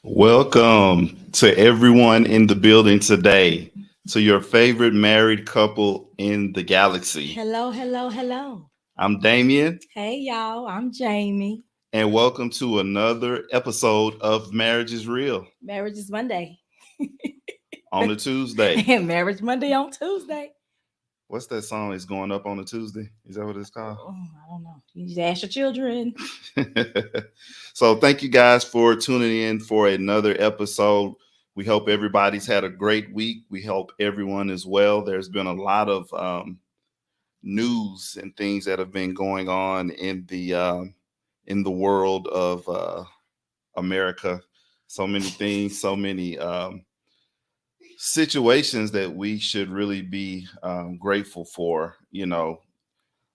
Welcome to everyone in the building today, to your favorite married couple in the galaxy. Hello, hello, hello. I'm Damien, Hey, y'all. I'm Jamie. and welcome to another episode of Marriage is Real Marriage is Monday. on a Tuesday. And Marriage Monday on Tuesday. What's that song that's going up on a Tuesday? Is that what it's called? Oh, I don't know. You just ask your children. So, thank you guys for tuning in for another episode. We hope everybody's had a great week. We hope everyone is well. There's been a lot of news and things that have been going on in the world of America. So many things, so many situations that we should really be grateful for. You know,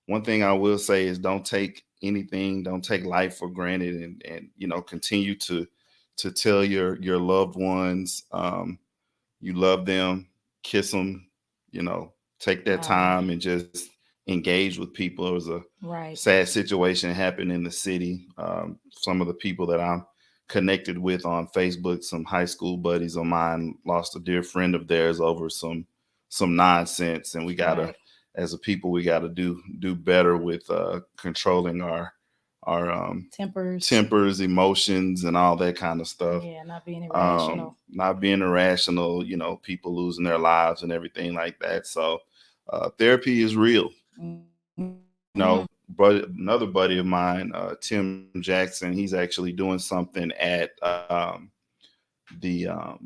one thing I will say is don't take life for granted, and continue to tell your loved ones you love them, kiss them, take that time and just engage with people. It was a sad situation happened in the city. Some of the people that I'm connected with on Facebook, some high school buddies of mine, lost a dear friend of theirs over some nonsense, and we gotta, as a people, we gotta do better with controlling our tempers, emotions, and all that kind of stuff. Yeah, not being irrational. People losing their lives and everything like that. So therapy is real. But another buddy of mine, Tim Jackson, he's actually doing something at the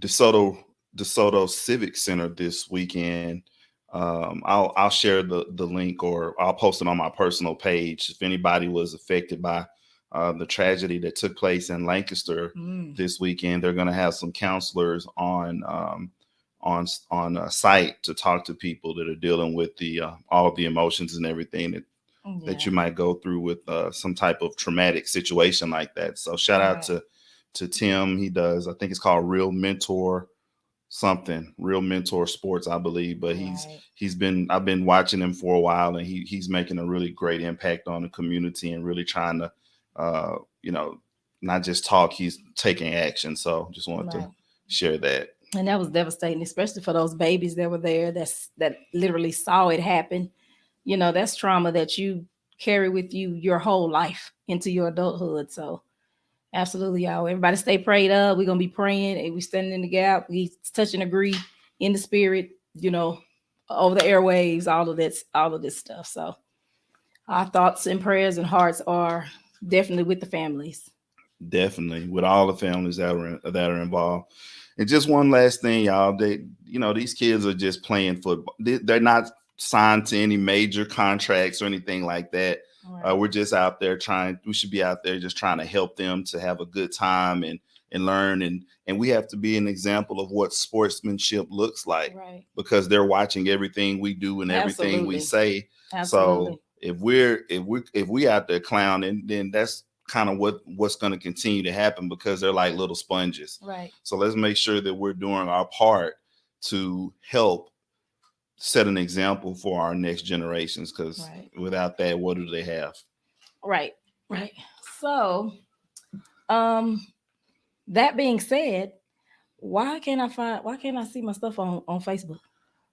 DeSoto Civic Center this weekend. I'll share the link, or I'll post it on my personal page. If anybody was affected by the tragedy that took place in Lancaster this weekend, they're going to have some counselors on a site to talk to people that are dealing with all of the emotions and everything that you might go through with some type of traumatic situation like that. So shout out to Tim. He does, I think it's called Real Mentor Sports, I believe. But I've been watching him for a while, and he's making a really great impact on the community and really trying to, not just talk, he's taking action. So just wanted to share that. And that was devastating, especially for those babies that were there that literally saw it happen. That's trauma that you carry with you your whole life into your adulthood. So absolutely, y'all. Everybody stay prayed up. We're going to be praying, and we standing in the gap. We touch and agree in the spirit, over the airwaves, all of this stuff. So our thoughts and prayers and hearts are definitely with the families. Definitely with all the families that are involved. And just one last thing, y'all, these kids are just playing football. They're not signed to any major contracts or anything like that. We're just out there we should be out there just trying to help them to have a good time and learn. And we have to be an example of what sportsmanship looks like, because they're watching everything we do and everything we say. Absolutely. So if we out there clowning, then that's kind of what's going to continue to happen, because they're like little sponges. So let's make sure that we're doing our part to help set an example for our next generations, because without that, what do they have? Right. So that being said, why can't I see my stuff on Facebook?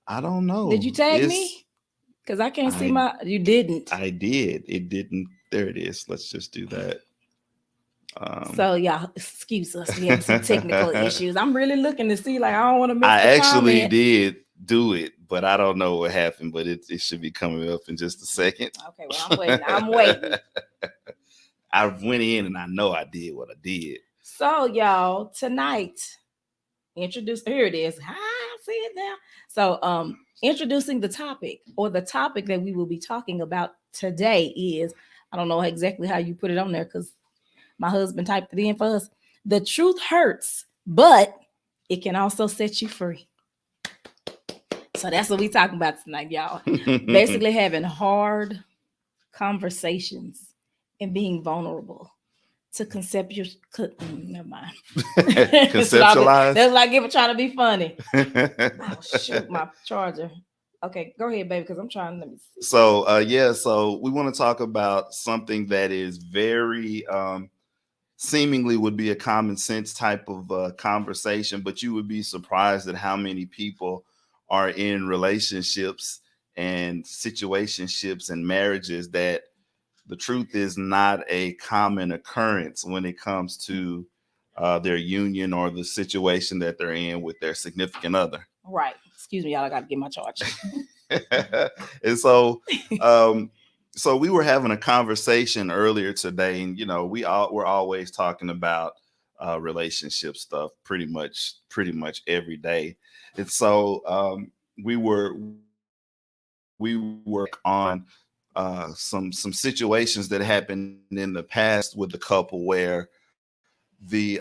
I don't know. Did you tag me? Because I can't see you didn't. I did. It didn't. There it is. Let's just do that. So y'all, excuse us. We have some technical issues. I'm really looking to see, I don't want to miss I actually comment. did do it, but I don't know what happened, but it should be coming up in just a second. Okay, well, I'm waiting. I went in and I know I did what I did. So y'all, tonight, here it is. I see it now. So introducing the topic that we will be talking about today is, I don't know exactly how you put it on there because my husband typed it in for us. The truth hurts, but it can also set you free. So that's what we talking about tonight, y'all. Basically having hard conversations and being vulnerable to never mind. Conceptualize. That's like if I'm trying to be funny. Oh shoot, my charger. Okay, go ahead, baby, because I'm trying. Let me see. So we want to talk about something that is very seemingly would be a common sense type of conversation, but you would be surprised at how many people are in relationships and situationships and marriages that the truth is not a common occurrence when it comes to their union or the situation that they're in with their significant other. Right. Excuse me, y'all. I got to get my charge. And so we were having a conversation earlier today, and we're always talking about relationship stuff pretty much every day. And so we work on some situations that happened in the past with the couple where the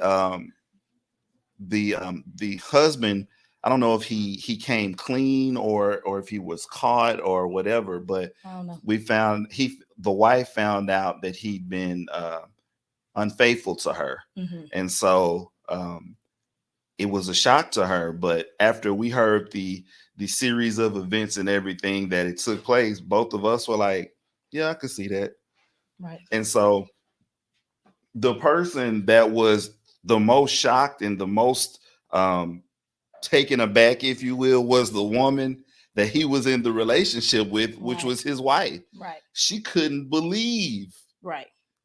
the husband, I don't know if he came clean or if he was caught or whatever, but I don't know. the wife found out that he'd been unfaithful to her. Mm-hmm. And so it was a shock to her, but after we heard the series of events and everything that it took place, both of us were like, yeah, I could see that. Right. And so the person that was the most shocked and the most taken aback, if you will, was the woman that he was in the relationship with, which was his wife. Right. She couldn't believe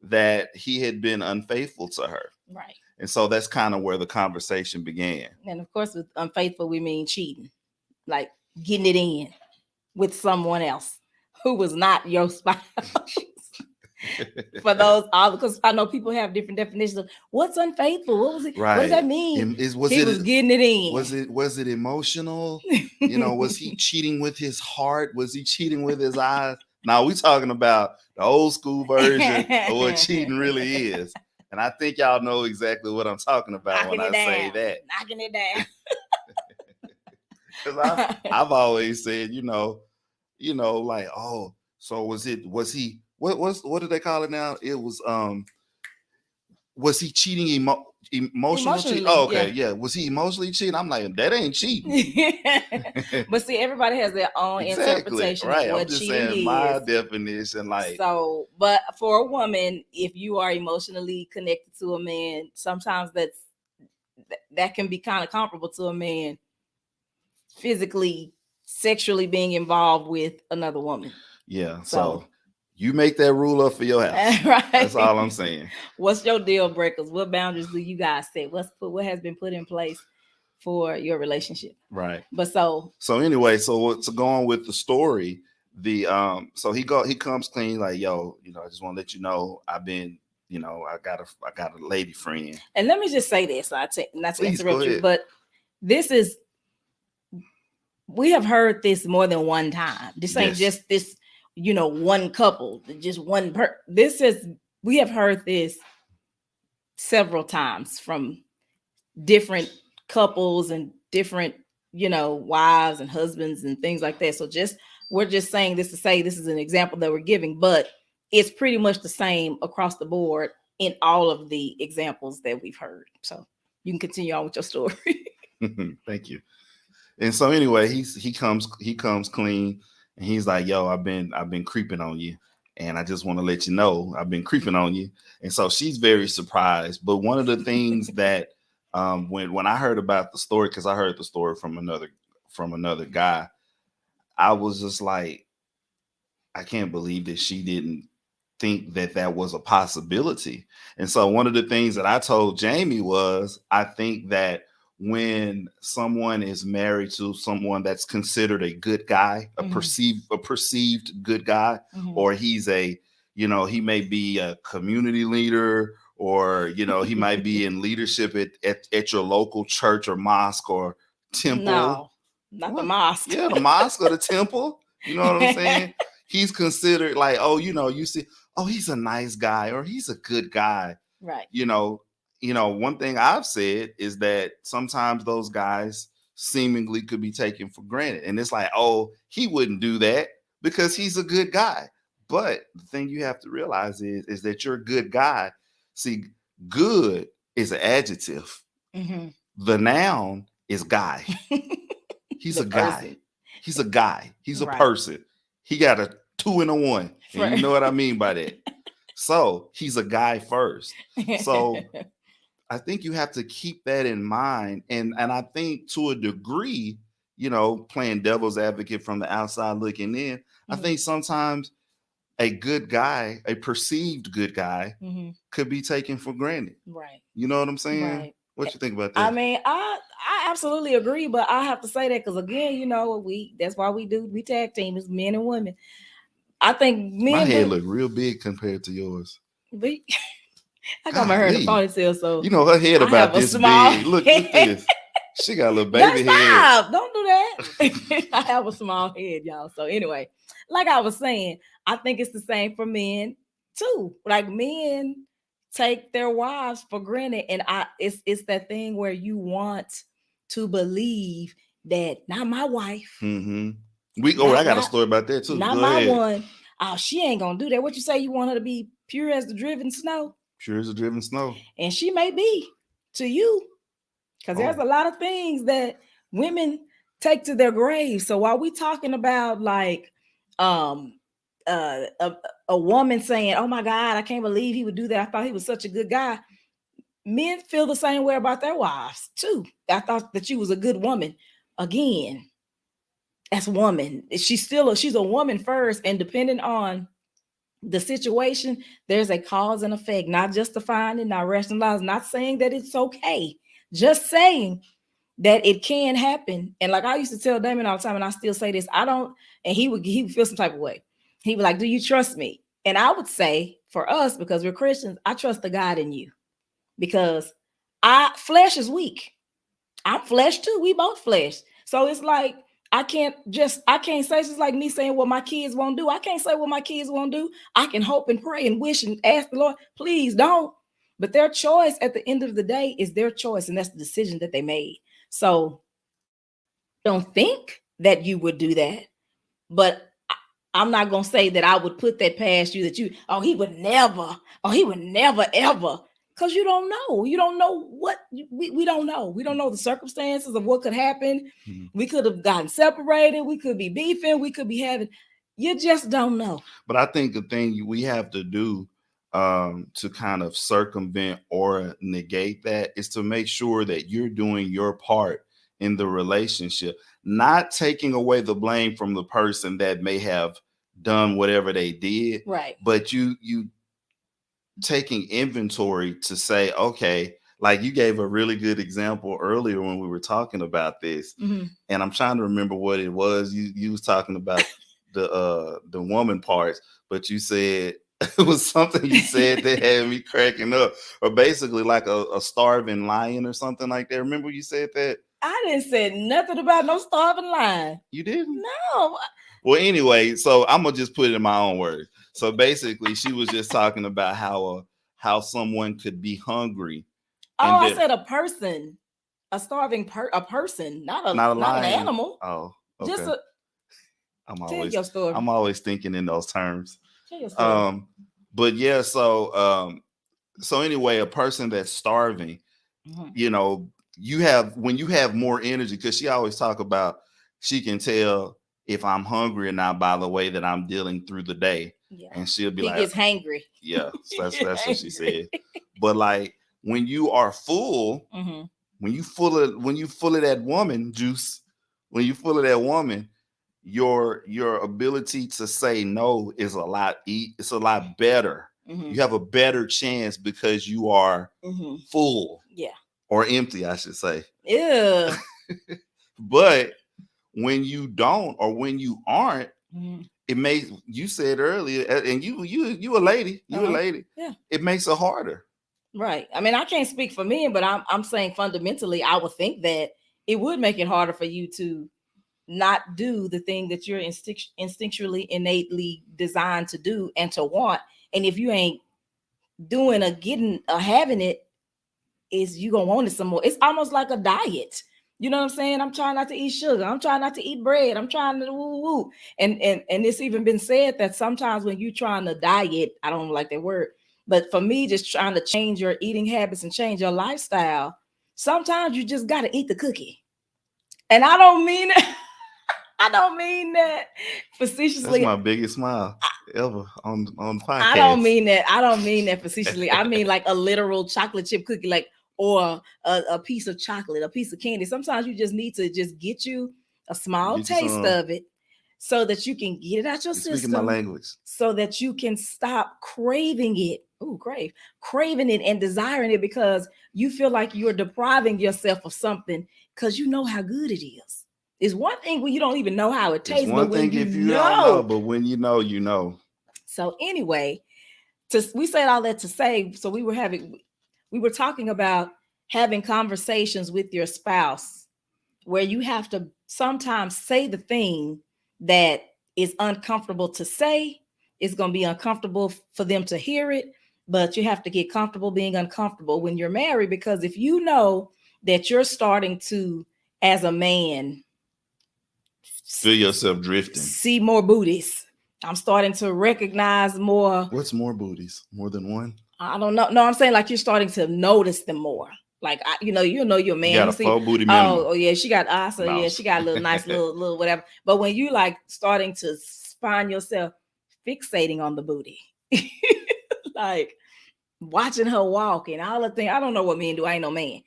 that he had been unfaithful to her. Right. And so that's kind of where the conversation began. And of course, with unfaithful, we mean cheating, like getting it in with someone else who was not your spouse. For those, because I know people have different definitions of what's unfaithful. What was it? Right. What does that mean? He was getting it in. Was it emotional? Was he cheating with his heart? Was he cheating with his eyes? Now we talking about the old school version of what cheating really is. And I think y'all know exactly what I'm talking about when I say that. Knocking it down. Because I've always said, like, oh, so was he what do they call it now? It was he cheating emotionally? Oh, okay, yeah. Was he emotionally cheating? I'm like, that ain't cheating. But see, everybody has their own interpretation of what I'm just cheating saying is. My definition, like. So, but for a woman, if you are emotionally connected to a man, sometimes that can be kind of comparable to a man physically, sexually being involved with another woman. Yeah. So you make that rule up for your house. Right. That's all I'm saying. What's your deal breakers? What boundaries do you guys set? What has been put in place for your relationship? Right. But so anyway, to go on with the story, so he comes clean, like, yo, I just want to let you know I've been, I got a lady friend. And let me just say this, not to interrupt you, but we have heard this more than one time. This ain't just this, one couple, just one we have heard this several times from different couples and different, wives and husbands and things like that. So we're just saying this to say this is an example that we're giving, but it's pretty much the same across the board in all of the examples that we've heard. So you can continue on with your story. Thank you. And so anyway, he comes clean, and he's like, yo, I've been creeping on you, and I just want to let you know I've been creeping on you. And so she's very surprised. But one of the things that when I heard about the story, because I heard the story from another guy, I was just like, I can't believe that she didn't think that was a possibility. And so one of the things that I told Jamie was, I think that when someone is married to someone that's considered a good guy, a perceived good guy, or he's he may be a community leader, or he might be in leadership at your local church or mosque or temple. No, not the mosque. Yeah, the mosque or the temple. You know what I'm saying? He's considered like, oh, you see, oh, he's a nice guy or he's a good guy. Right. one thing I've said is that sometimes those guys seemingly could be taken for granted. And it's like, oh, he wouldn't do that because he's a good guy. But the thing you have to realize is that you're a good guy. See, good is an adjective. Mm-hmm. The noun is guy. He's The a guy. person. He's a guy. He's a Right. person. He got a 2 and a 1. And you know what I mean by that. So he's a guy first. So I think you have to keep that in mind. And I think to a degree, playing devil's advocate from the outside looking in, I think sometimes a good guy, a perceived good guy, could be taken for granted. Right. You know what I'm saying? Right. What you think about that? I mean, I absolutely agree, but I have to say that because again, that's why we tag team as men and women. I think men my head look real big compared to yours. I got my hair in a ponytail, so her head about this big. Look at this. She got a little baby head. Don't do that. I have a small head, y'all. So anyway, like I was saying, I think it's the same for men too. Like men take their wives for granted, and it's that thing where you want to believe that not my wife. Mm-hmm. I got a story about that too. Not Go my ahead. one. Oh, she ain't gonna do that. What you say? You want her to be pure as the driven snow? Pure as the driven snow. And she may be to you, because there's a lot of things that women take to their grave. So while we talking about like a woman saying, "Oh my God, I can't believe he would do that. I thought he was such a good guy." Men feel the same way about their wives too. I thought that you was a good woman. Again, as a woman, she's a woman first, and depending on the situation, there's a cause and effect, not justifying it, not rationalizing, not saying that it's okay, just saying that it can happen. And like I used to tell Damon all the time, and I still say this, and he would feel some type of way. He would like, "Do you trust me?" And I would say, for us, because we're Christians, I trust the God in you, because flesh is weak. I'm flesh too. We both flesh. So it's like, I can't say, it's just like me saying what my kids won't do. I can't say what my kids won't do. I can hope and pray and wish and ask the Lord, please don't. But their choice at the end of the day is their choice, and that's the decision that they made. So don't think that you would do that. But I'm not going to say that I would put that past you, that he would never, ever. Because you don't know. You don't know what we don't know. We don't know the circumstances of what could happen. Mm-hmm. We could have gotten separated. We could be beefing. We could be having. You just don't know. But I think the thing we have to do to kind of circumvent or negate that is to make sure that you're doing your part in the relationship, not taking away the blame from the person that may have done whatever they did. Right. But you taking inventory to say, okay, like you gave a really good example earlier when we were talking about this, and I'm trying to remember what it was. You was talking about the woman parts, but you said it was something you said that had me cracking up, or basically like a starving lion or something like that. Remember you said that? I didn't say nothing about no starving lion. You didn't? No. Well, anyway, so I'm gonna just put it in my own words. So basically, she was just talking about how someone could be hungry. Oh, I said a person, a starving a person, not an animal. Oh, okay. Just tell your story. I'm always thinking in those terms. Tell your story. But yeah, so anyway, a person that's starving, when you have more energy, because she always talk about she can tell if I'm hungry or not by the way that I'm dealing through the day. Yeah. And she'll be he like, gets hangry. Yeah, so that's what she said. But like when you are full, when you full of that woman juice, when you full of that woman, your ability to say no is a lot better. You have a better chance because you are full. Yeah. Or empty, I should say. Yeah. But when you don't, or when you aren't, it makes, you said earlier, and you a lady, a lady. Yeah. It makes it harder. Right. I mean, I can't speak for men, but I'm saying fundamentally, I would think that it would make it harder for you to not do the thing that you're instinctually, innately designed to do and to want. And if you ain't doing or getting or having it, is you gonna want it some more. It's almost like a diet. You know what I'm saying? I'm trying not to eat sugar. I'm trying not to eat bread. I'm trying to woo woo. And it's even been said that sometimes when you're trying to diet, I don't like that word, but for me, just trying to change your eating habits and change your lifestyle, sometimes you just gotta eat the cookie. And I don't mean I don't mean that That's facetiously. my biggest smile ever on the I don't podcast. mean that. I don't mean that facetiously. I mean like a literal chocolate chip cookie, like or a piece of chocolate, a piece of candy. Sometimes you just need to just get you a small Get you taste some. of it so that you can get it out your You're speaking my system, language. so that you can stop craving it. Ooh, craving it and desiring it because you feel like you're depriving yourself of something because you know how good it is. It's one thing when you don't even know how it It's tastes, but one when thing you if you don't know, know. but when you know, you know. So anyway, we said all that to say, so we were talking about having conversations with your spouse where you have to sometimes say the thing that is uncomfortable to say. It's going to be uncomfortable for them to hear it, but you have to get comfortable being uncomfortable when you're married, because if you know that you're starting to, as a man, Feel yourself drifting. see more booties, I'm starting to recognize more. What's more booties? More than one? I don't know. No, I'm saying like you're starting to notice them more. Like you know your You man. got You a see, full booty minimum. oh yeah, she got so yeah, Mouse. she got a little nice little whatever. But when you like starting to find yourself fixating on the booty, like watching her walk and all the things. I don't know what men do. I ain't no man,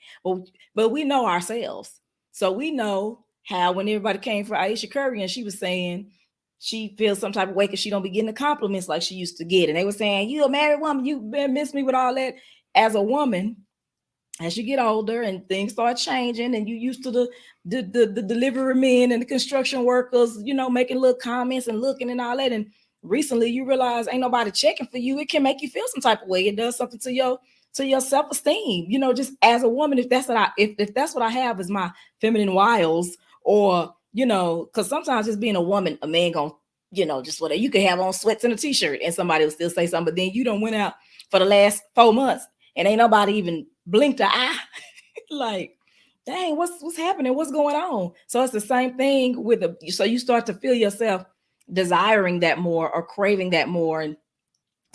but we know ourselves, so we know how when everybody came for Aisha Curry and she was saying she feels some type of way because she don't be getting the compliments like she used to get, and they were saying you a married woman, you been miss me with all that. As a woman, as you get older and things start changing and you used to the delivery men and the construction workers, making little comments and looking and all that, and recently you realize ain't nobody checking for you, it can make you feel some type of way. It does something to your self-esteem, just as a woman. If that's what if that's what I have is my feminine wiles, or because sometimes just being a woman, a man gonna just whatever, you could have on sweats and a t-shirt and somebody will still say something, but then you don't went out for the last 4 months and ain't nobody even blinked an eye. Like, dang, what's happening? What's going on? So it's the same thing with so you start to feel yourself desiring that more or craving that more. And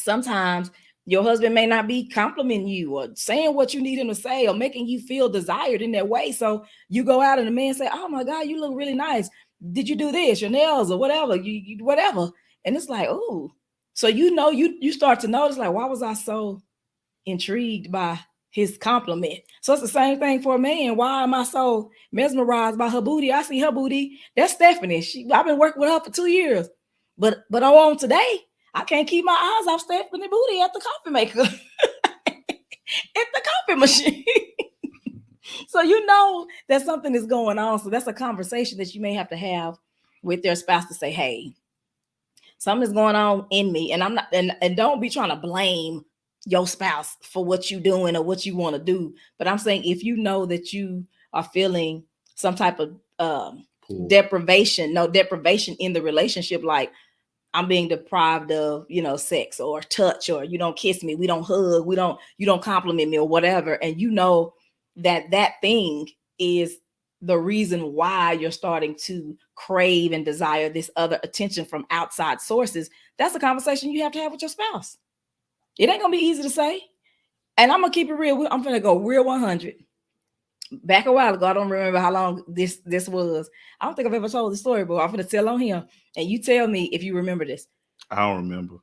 sometimes your husband may not be complimenting you or saying what you need him to say or making you feel desired in that way. So you go out and the man say, oh my God, you look really nice. Did you do this? Your nails or whatever, you whatever. And it's like, oh, so you start to notice, like, why was I so intrigued by his compliment? So it's the same thing for a man. Why am I so mesmerized by her booty? I see her booty. That's Stephanie. I've been working with her for 2 years. But on today, I can't keep my eyes off Stephanie booty at the coffee maker, at the coffee machine. So you know that something is going on. So that's a conversation that you may have to have with your spouse to say, hey, something is going on in me, and I'm not, and don't be trying to blame your spouse for what you're doing or what you want to do. But I'm saying if you know that you are feeling some type of Cool. deprivation in the relationship, like I'm being deprived of, sex or touch, or you don't kiss me, we don't hug, you don't compliment me or whatever, and you know that thing is the reason why you're starting to crave and desire this other attention from outside sources. That's a conversation you have to have with your spouse. It ain't gonna be easy to say. And I'm gonna keep it real. I'm gonna go real 100. Back a while ago, I don't remember how long this was. I don't think I've ever told the story, but I'm gonna tell on him, and you tell me if you remember this. I don't remember.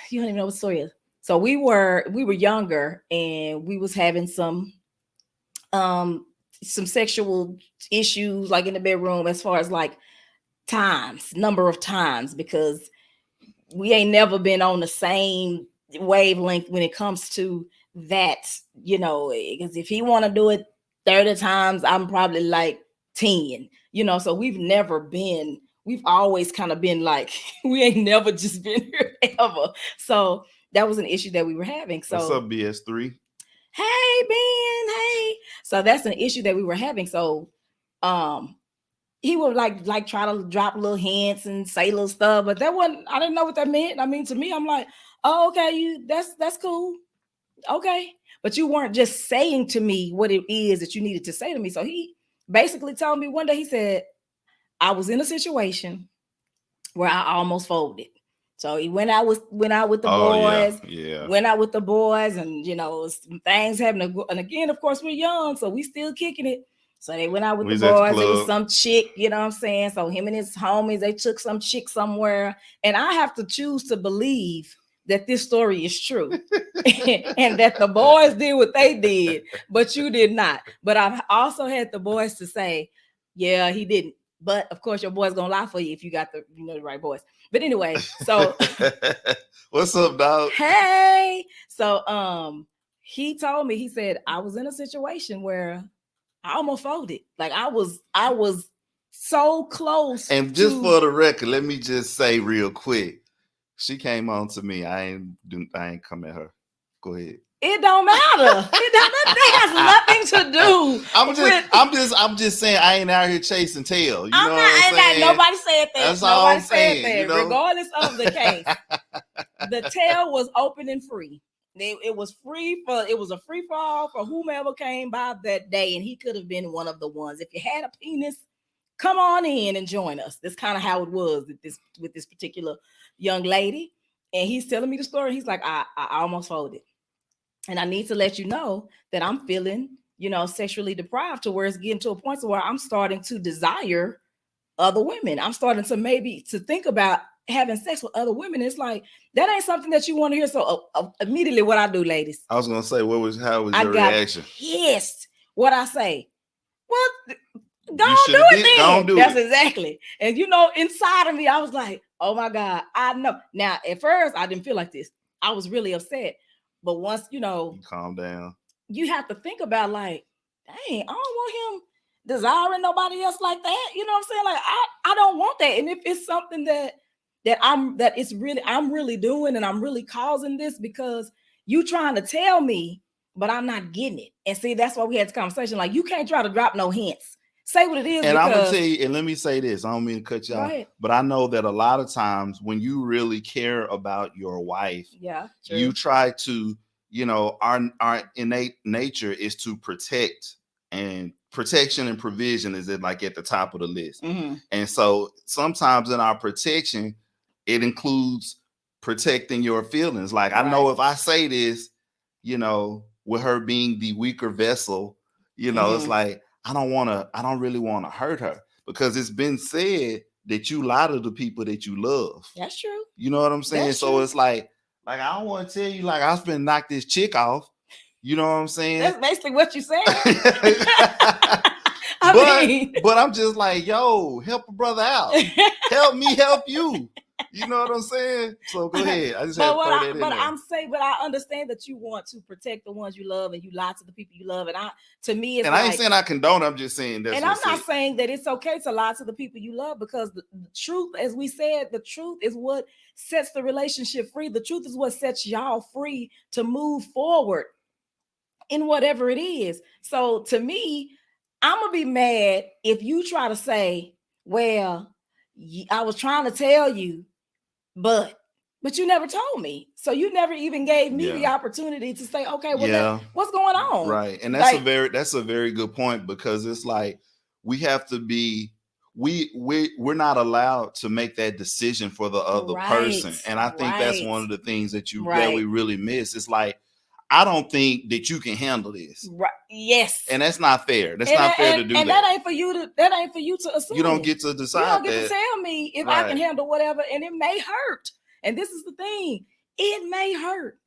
You don't even know what the story is. So we were younger, and we was having um some sexual issues, like in the bedroom, as far as like number of times, because we ain't never been on the same wavelength when it comes to that, because if he want to do it 30 times, I'm probably like 10, so we've always kind of been like, we ain't never just been here ever. So that was an issue that we were having. What's So up, BS3? hey Ben, hey. So that's an issue that we were having. So um he would like try to drop little hints and say little stuff, but that wasn't, I didn't know what that meant. I mean, to me, I'm like, oh, okay, that's cool. Okay. but you weren't just saying to me what it is that you needed to say to me. So he basically told me one day, he said, I was in a situation where I almost folded. So he went out with the Oh yeah, boys, yeah. went out with the boys, and some things happened. And again, of course, we're young, so we still kicking it. So they went out with We the was at the boys. It was club. some chick, you know what I'm saying? So him and his homies, they took some chick somewhere. And I have to choose to believe that this story is true and that the boys did what they did, but you did not. But I've also had the boys to say, yeah, he didn't. But of course, your boy's gonna lie for you if you got the right boys. But anyway, so What's up, dog? hey, so he told me, he said, I was in a situation where I almost folded. Like I was so close And just to for the record, let me just say real quick, she came on to me. I ain't come at her. Go ahead. it don't matter. That has nothing to do with I'm just saying I ain't out here chasing tail. You know I'm what I'm not, saying? nobody said that. That's all Nobody I'm said saying. that. You know. Regardless of the case, the tail was open and free. It was it was a free for all for whomever came by that day, and he could have been one of the ones. If you had a penis, come on in and join us. That's kind of how it was with this particular young lady. And he's telling me the story. He's like, I almost folded. And I need to let you know that I'm feeling, sexually deprived to where it's getting to a point to where I'm starting to desire other women. I'm starting to maybe to think about having sex with other women. It's like that ain't something that you want to hear. So immediately, what I do, ladies, I was gonna say, how was I your got reaction? pissed. What I say? Well, go You on, should do have it Go on, then. do That's it. exactly. And inside of me, I was like, oh my God, I know. Now, at first, I didn't feel like this. I was really upset. But once, You calm down. you have to think about like, dang, I don't want him desiring nobody else like that. You know what I'm saying? Like, I don't want that. And if it's something I'm really doing and I'm really causing this because you trying to tell me, but I'm not getting it. And see, that's why we had this conversation. Like, you can't try to drop no hints. Say what it is. And I'm gonna tell because you, and let me say this. I don't mean to cut you Go off, ahead. but I know that a lot of times when you really care about your wife, Yeah, true. you try to, our innate nature is to protect, and protection and provision is like at the top of the list. Mm-hmm. And so sometimes in our protection, it includes protecting your feelings. Like, I know Right. if I say this, with her being the weaker vessel, it's Mm-hmm. like I don't really want to hurt her, because it's been said that you lie to the people that you love. That's true. You know what I'm saying? That's So true. it's like I don't want to tell you like I was finna knock this chick off. You know what I'm saying? That's basically what you said. But I'm just like, yo, help a brother out. Help me help you. You know what I'm saying? So go ahead. I just had to throw that in there. But I understand that you want to protect the ones you love and you lie to the people you love. And to me, it's and I ain't saying I condone. I'm just saying that's. And I'm not saying that it's okay to lie to the people you love, because the truth, as we said, the truth is what sets the relationship free. The truth is what sets y'all free to move forward in whatever it is. So to me, I'm gonna be mad if you try to say, well, I was trying to tell you, but you never told me. So you never even gave me the opportunity to say, okay, well, what's going on? Right. And that's a very good point, because it's like we have to be we're not allowed to make that decision for the other person. And I think that's one of the things that we really miss. It's like, I don't think that you can handle this. Right. Yes. And that's not fair. That's not fair to do that. And that ain't for you to assume. You don't get to decide. You don't get to tell me if I can handle whatever, and it may hurt. And this is the thing. It may hurt.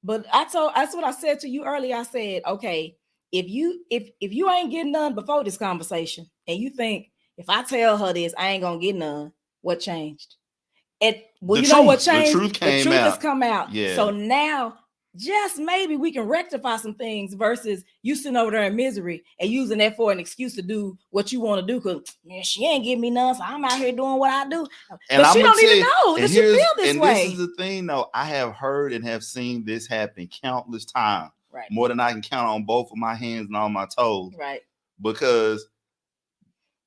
But that's what I said to you earlier. I said, okay, if you ain't getting none before this conversation, and you think if I tell her this, I ain't gonna get none, what changed? What changed? The truth came out. has come out. Yeah. So now, just maybe we can rectify some things versus you sitting over there in misery and using that for an excuse to do what you want to do, because she ain't giving me none, so I'm out here doing what I do. And but she don't even know that you feel this way. This is the thing, though. I have heard and have seen this happen countless times. Right. More than I can count on both of my hands and on my toes. Right. Because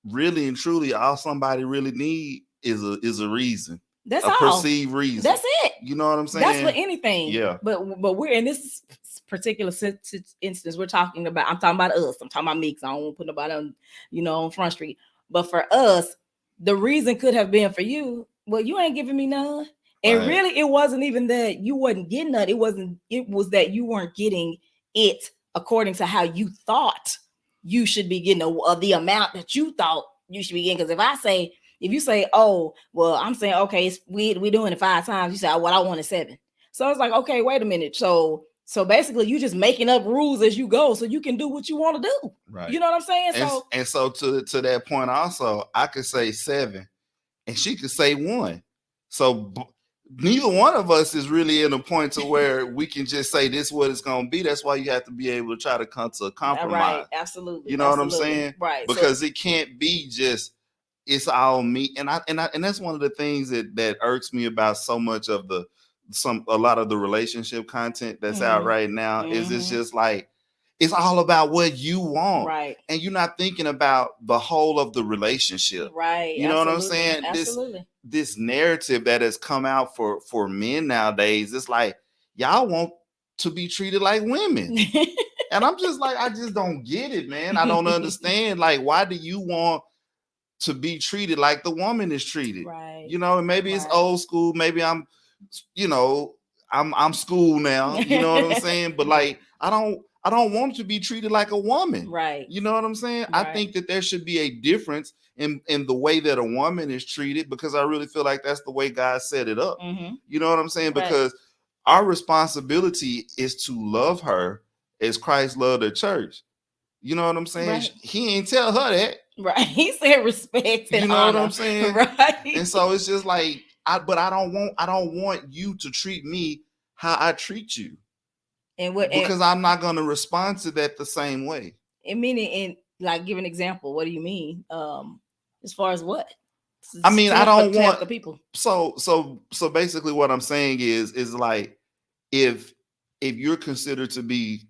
really and truly, all somebody really need is a reason. That's a all. perceived reason. That's it. You know what I'm That's for saying? anything. Yeah. But we're in this particular instance. We're talking about. I'm talking about us. I'm talking about me. Because I don't want to put nobody on, on Front Street. But for us, the reason could have been for you. Well, you ain't giving me none. And Right. really, it wasn't even that you wasn't getting none. It wasn't. It was that you weren't getting it according to how you thought you should be getting the amount that you thought you should be getting. Because if you say, oh, well, I'm saying, okay, we doing it 5 times. You say, oh, well, I wanted 7. So it's like, okay, wait a minute. So basically, you just making up rules as you go, so you can do what you want to do. Right. You know what I'm saying? So to that point, also, I could say 7, and she could say 1. So neither one of us is really in a point to where we can just say this is what it's gonna be. That's why you have to be able to try to come to a compromise. Right, absolutely. You know what I'm saying? Right. Because it can't be just it's all me. And that's one of the things that irks me about so much of a lot of the relationship content that's out right now is it's just like it's all about what you want. Right. And you're not thinking about the whole of the relationship. Right. You know what I'm saying? Absolutely. This narrative that has come out for men nowadays, it's like y'all want to be treated like women. And I'm just like, I just don't get it, man. I don't understand. Like, why do you want to be treated like the woman is treated? Right. Maybe it's old school. Maybe I'm school now. You know what I'm saying? But like, I don't want to be treated like a woman. Right. You know what I'm saying? Right. I think that there should be a difference in the way that a woman is treated, because I really feel like that's the way God set it up. You know what I'm saying? Right. Because our responsibility is to love her as Christ loved the church. You know what I'm saying? Right. He ain't tell her that. Right. He said respect and you know honor. what I'm saying? Right. And so it's just like I don't want you to treat me how I treat you. Because I'm not going to respond to that the same way. Meaning, like, give an example. What do you mean? As far as what? I mean, I don't want the people. So basically, what I'm saying is like if you're considered to be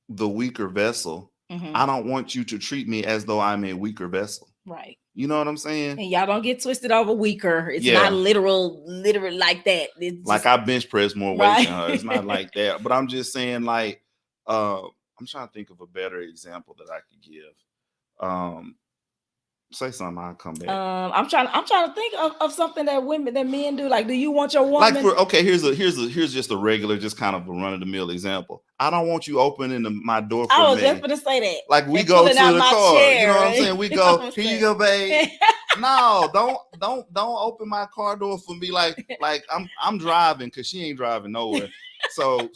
the weaker vessel, I don't want you to treat me as though I'm a weaker vessel. Right. You know what I'm saying? And y'all don't get twisted over weaker. It's not literal like that. It's just, like I bench press more weight than her. It's not like that. But I'm just saying, like, I'm trying to think of a better example that I could give. Say something, I'll come back. I'm trying to think of something that men do. Like, do you want your woman? Like here's just a regular, just kind of a run of the mill example. I don't want you opening my door for me. I was just gonna say that. Like we go to the car. Chair, you know right? what I'm saying? We go, here you go, babe. No, don't open my car door for me. Like I'm driving, because she ain't driving nowhere. So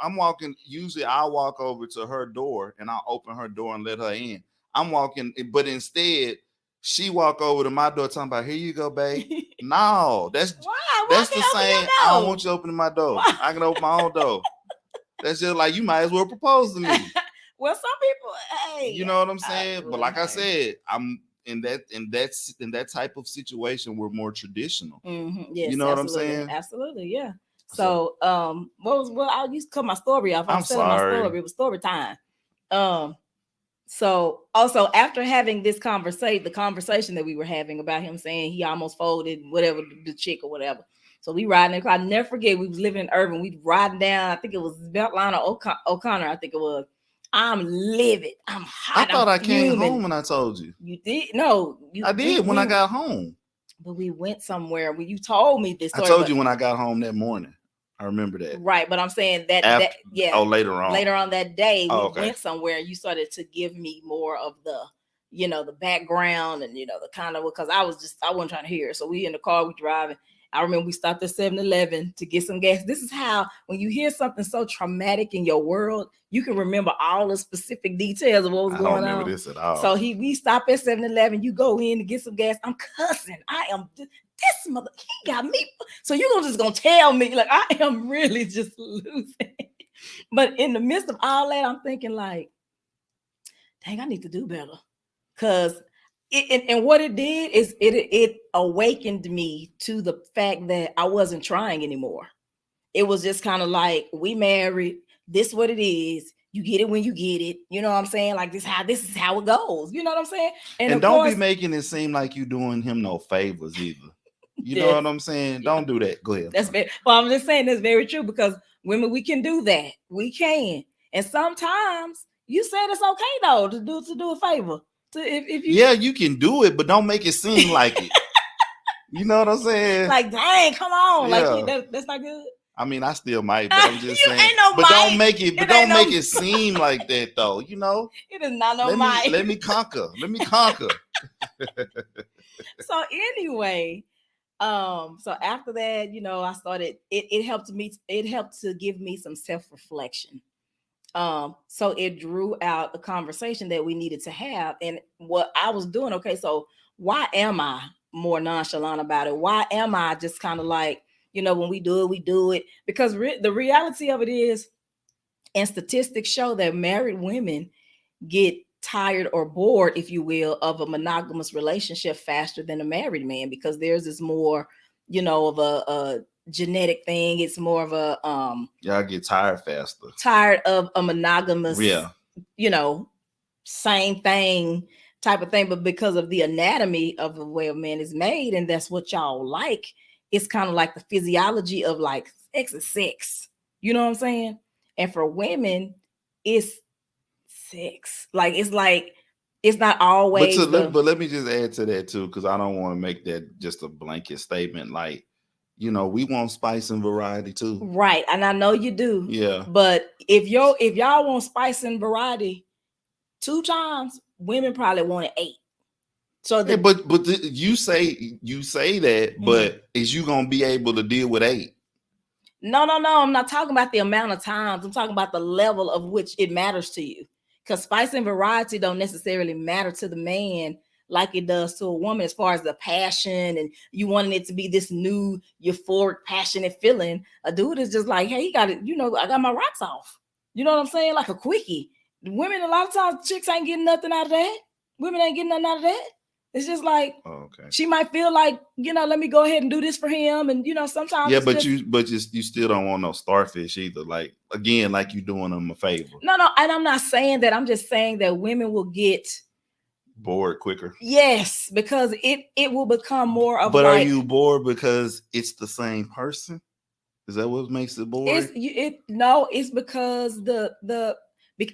I'm walking. Usually I'll walk over to her door and I'll open her door and let her in. I'm walking, but instead she walk over to my door talking about, here you go, babe. No, that's the same. I don't want you opening my door. Why? I can open my own door. That's just like, you might as well propose to me. Well, some people, hey, you know what I'm saying? But like I said, I'm in that type of situation, we're more traditional. Yes, you know what I'm saying? Absolutely, yeah. So I used to cut my story off. I'm telling my story. It was story time. So also, after having this the conversation that we were having about him saying he almost folded whatever, the chick or whatever. So we riding in the car. I never forget, we was living in Irving. We riding down, I think it was Beltline or O'Connor, I think it was. I'm livid. I'm hot. I thought I came home when I told you. You did? No. I did when I got home. But we went somewhere when you told me this story. I told you when I got home that morning. I remember that. Right, but I'm saying that Oh, later on. Later on that day, we went somewhere and you started to give me more of the, the background and, the kind of, because I wasn't trying to hear it. So we in the car, we driving. I remember we stopped at 7-Eleven to get some gas. This is how, when you hear something so traumatic in your world, you can remember all the specific details of what was going on. I don't remember this at all. So we stopped at 7-Eleven. You go in to get some gas. I'm cussing. I am this mother. He got me. So you're just gonna tell me, like, I am really just losing. But in the midst of all that, I'm thinking like, dang, I need to do better. Cause and what it did is it awakened me to the fact that I wasn't trying anymore. It was just kind of like, we married. This what it is. You get it when you get it. You know what I'm saying? Like, this is how it goes. You know what I'm saying? And don't be making it seem like you doing him no favors either. You know Yes. what I'm saying? Yeah. Don't do that. Go ahead. I'm That's sorry. very well, I'm just saying that's very true because women, we can do that. We can. And sometimes you said it's okay though to do a favor. To if you Yeah, you can do it, but don't make it seem like it. You know what I'm saying? like, dang, come on. Like Yeah. that's not good. I mean, I still might, but I'm just You saying. ain't no But don't might. make it. But It ain't don't no make it seem like that, though. You know. it is not no Let might. me conquer. Let me conquer. So anyway, so after that, I started it helped to give me some self-reflection. So it drew out a conversation that we needed to have. And what I was doing, okay, so why am I more nonchalant about it? Why am I just kind of like, when we do it, we do it? Because the reality of it is, and statistics show that married women get tired or bored, if you will, of a monogamous relationship faster than a married man, because theirs is more, of a genetic thing. It's more of a Y'all get tired faster. tired of a monogamous, Yeah. you know, same thing type of thing, but because of the anatomy of the way a man is made, and that's what y'all like, it's kind of like the physiology of like sex is sex. You know what I'm saying? And for women, it's sex. Like it's not always the But let me just add to that too, because I don't want to make that just a blanket statement. Like, we want spice and variety too. right, and I know you do. Yeah. But if y'all want spice and variety 2 times, women probably want it 8. So Hey, the you say that, but is you gonna be able to deal with 8? no, I'm not talking about the amount of times. I'm talking about the level of which it matters to you. Because spice and variety don't necessarily matter to the man like it does to a woman, as far as the passion and you wanting it to be this new euphoric, passionate feeling. A dude is just like, hey, he got it. I got my rocks off. You know what I'm saying? Like a quickie. Women, a lot of times, chicks ain't getting nothing out of that. Women ain't getting nothing out of that. It's just like, Oh, okay. she might feel like, let me go ahead and do this for him. And, sometimes Yeah, it's but just, you still don't want no starfish either. Like, again, like you doing them a favor. no, and I'm not saying that. I'm just saying that women will get Bored quicker. yes, because it will become more of But are like you bored because it's the same person? Is that what makes it boring? it's because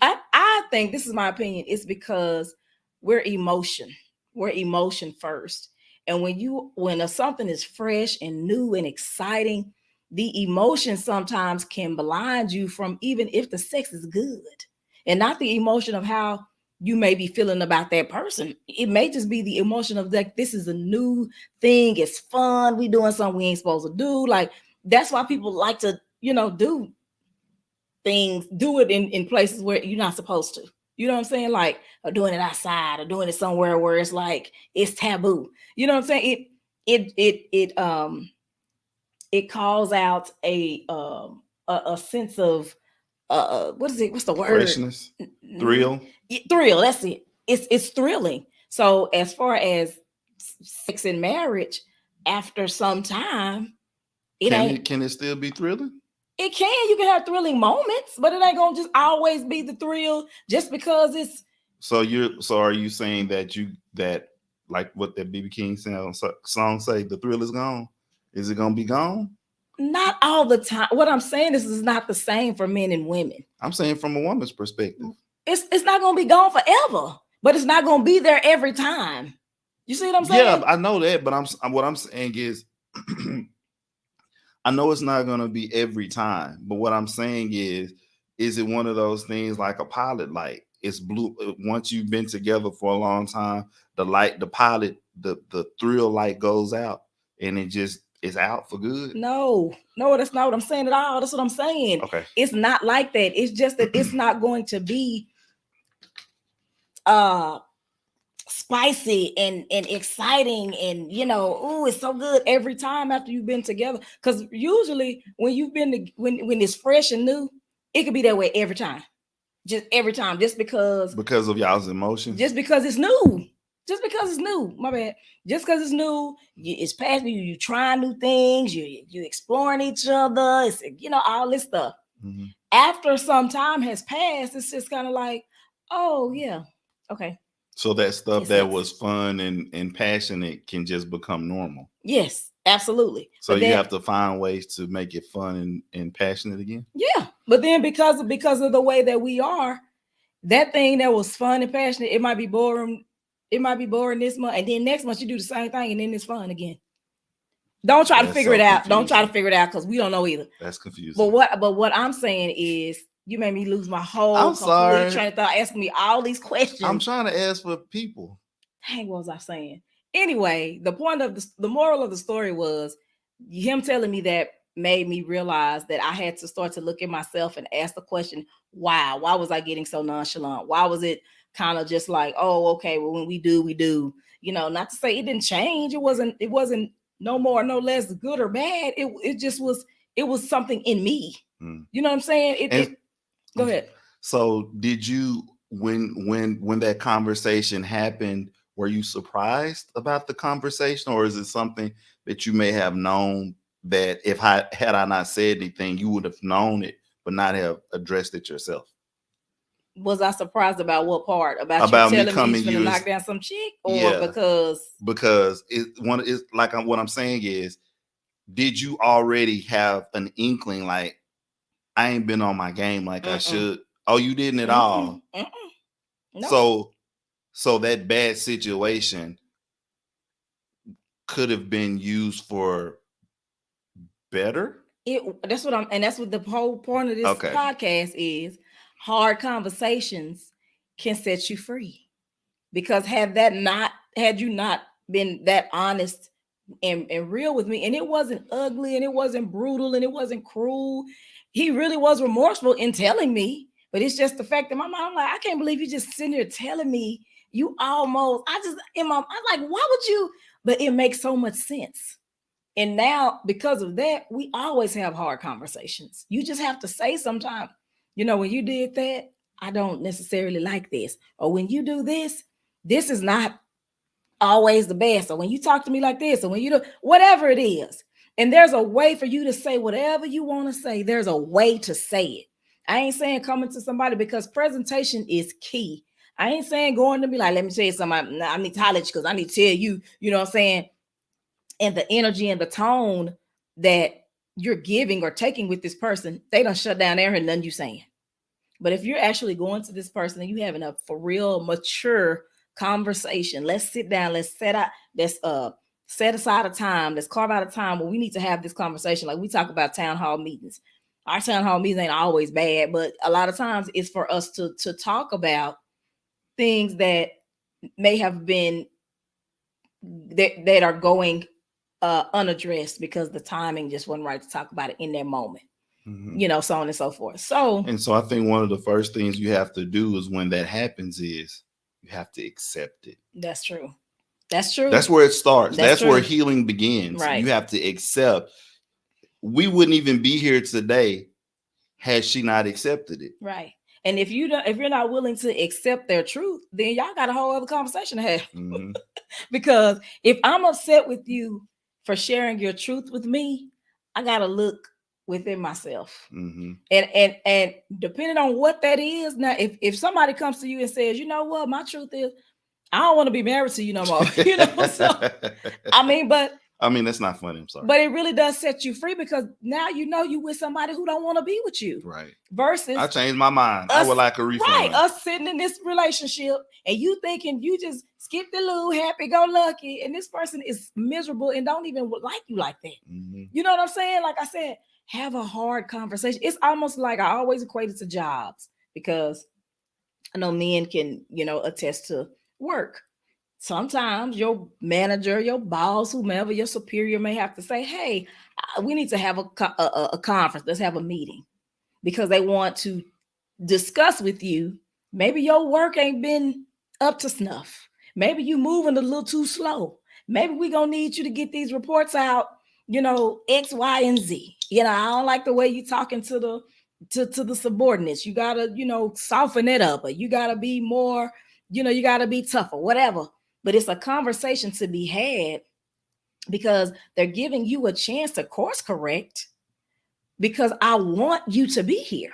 I think this is my opinion. It's because we're emotion. We're emotion first. And when something is fresh and new and exciting, the emotion sometimes can blind you from, even if the sex is good, and not the emotion of how you may be feeling about that person. It may just be the emotion of like, this is a new thing. It's fun. We doing something we ain't supposed to do. Like, that's why people like to, do things, do it in places where you're not supposed to. You know what I'm saying? Like, or doing it outside or doing it somewhere where it's like it's taboo. You know what I'm saying? It calls out a sense of what is it? What's the word? Freshness, thrill. Thrill. That's it. It's thrilling. So as far as sex and marriage, after some time, it ain't. Can it still be thrilling? It can. You can have thrilling moments, but it ain't gonna just always be the thrill just because it's. So are you saying that like what that BB King song say, the thrill is gone? Is it gonna be gone? Not all the time. What I'm saying is not the same for men and women. I'm saying from a woman's perspective. It's not gonna be gone forever, but it's not gonna be there every time. You see what I'm saying? Yeah, I know that, but what I'm saying is I know it's not going to be every time, but what I'm saying is it one of those things like a pilot light? It's blue. Once you've been together for a long time, the pilot, the thrill light goes out, and it just is out for good. No, that's not what I'm saying at all. That's what I'm saying. Okay, it's not like that. It's just that it's not going to be uh spicy and exciting and oh, it's so good every time after you've been together, because usually when you've been when it's fresh and new, it could be that way every time, just every time, just because of y'all's emotions. just because it's new, my bad, just because it's new, it's past you trying new things, you exploring each other, it's all this stuff. Mm-hmm. After some time has passed, it's just kind of like, oh yeah, okay. So that stuff that was fun and passionate can just become normal. Yes, Absolutely. So But you then, have to find ways to make it fun and passionate again. yeah. But then because of the way that we are, that thing that was fun and passionate, it might be boring. It might be boring this month, and then next month you do the same thing, and then it's fun again. Don't try to That's figure so it out. Don't try to confusing. figure it out because we don't know either. That's confusing. But what I'm saying is, you made me lose my whole I'm complete sorry. train of thought, asking me all these questions. I'm trying to ask for people. Dang, what was I saying? Anyway, the point of the moral of the story was him telling me that made me realize that I had to start to look at myself and ask the question, why? Why was I getting so nonchalant? Why was it kind of just like, oh, okay, well, when we do, we do. Not to say it didn't change. It wasn't no more, no less good or bad. It just was, it was something in me. You know what I'm saying? Go ahead. So did you, when that conversation happened, were you surprised about the conversation, or is it something that you may have known that if I had I not said anything, you would have known it but not have addressed it yourself? Was I surprised about what part? About you About me telling me you coming was gonna you knock as, down some chick, or yeah, because what I'm saying is, did you already have an inkling like I ain't been on my game like I Mm-mm, should? Oh, you didn't at mm-mm, all. mm-mm, no. So that bad situation could have been used for better. That's what the whole point of this Okay. podcast is. Hard conversations can set you free. Because had you not been that honest and real with me, and it wasn't ugly and it wasn't brutal and it wasn't cruel. He really was remorseful in telling me, but it's just the fact that my mom, I'm like, I can't believe you just sitting there telling me you almost, I just in my, I'm like, why would you? But it makes so much sense. And now, because of that, we always have hard conversations. You just have to say sometimes, when you did that, I don't necessarily like this. Or when you do this is not always the best. Or when you talk to me like this, or when you do whatever it is. And there's a way for you to say whatever you want to say. There's a way to say it. I ain't saying coming to somebody, because presentation is key. I ain't saying going to be like, let me tell you something. I need to holler at you because I need to tell you, you know what I'm saying? And the energy and the tone that you're giving or taking with this person, they don't shut down there and nothing you saying. But if you're actually going to this person and you having a for real mature conversation, let's sit down, let's set aside a time, let's carve out a time where we need to have this conversation. Like we talk about town hall meetings. Our town hall meetings ain't always bad, but a lot of times it's for us to talk about things that may have been that are going unaddressed because the timing just wasn't right to talk about it in that moment. So on and so forth. And so I think one of the first things you have to do is when that happens is you have to accept it. That's true. That's true. That's where it starts. That's Where true. healing begins. Right. You have to accept. We wouldn't even be here today had she not accepted it. Right. And if you're not willing to accept their truth, then y'all got a whole other conversation to have. Because if I'm upset with you for sharing your truth with me, I gotta look within myself. And depending on what that is, now if somebody comes to you and says, you know what, my truth is, I don't want to be married to you no more. So I mean, that's not funny. I'm sorry. But it really does set you free, because now you with somebody who don't want to be with you. Right. Versus I changed my mind. I would like a refund. Right. Us sitting in this relationship and you thinking you just skip the loo, happy go lucky, and this person is miserable and don't even like you like that. You know what I'm saying? Like I said, have a hard conversation. It's almost like I always equate it to jobs, because I know men can, attest to work. Sometimes your manager, your boss, whomever, your superior may have to say, hey, we need to have a conference. Let's have a meeting, because they want to discuss with you. Maybe your work ain't been up to snuff. Maybe you moving a little too slow. Maybe we gonna need you to get these reports out, X, Y, and Z. I don't like the way you talking to the subordinates. You gotta, soften it up, or you gotta be more, you gotta be tougher, whatever. But it's a conversation to be had, because they're giving you a chance to course correct, because I want you to be here.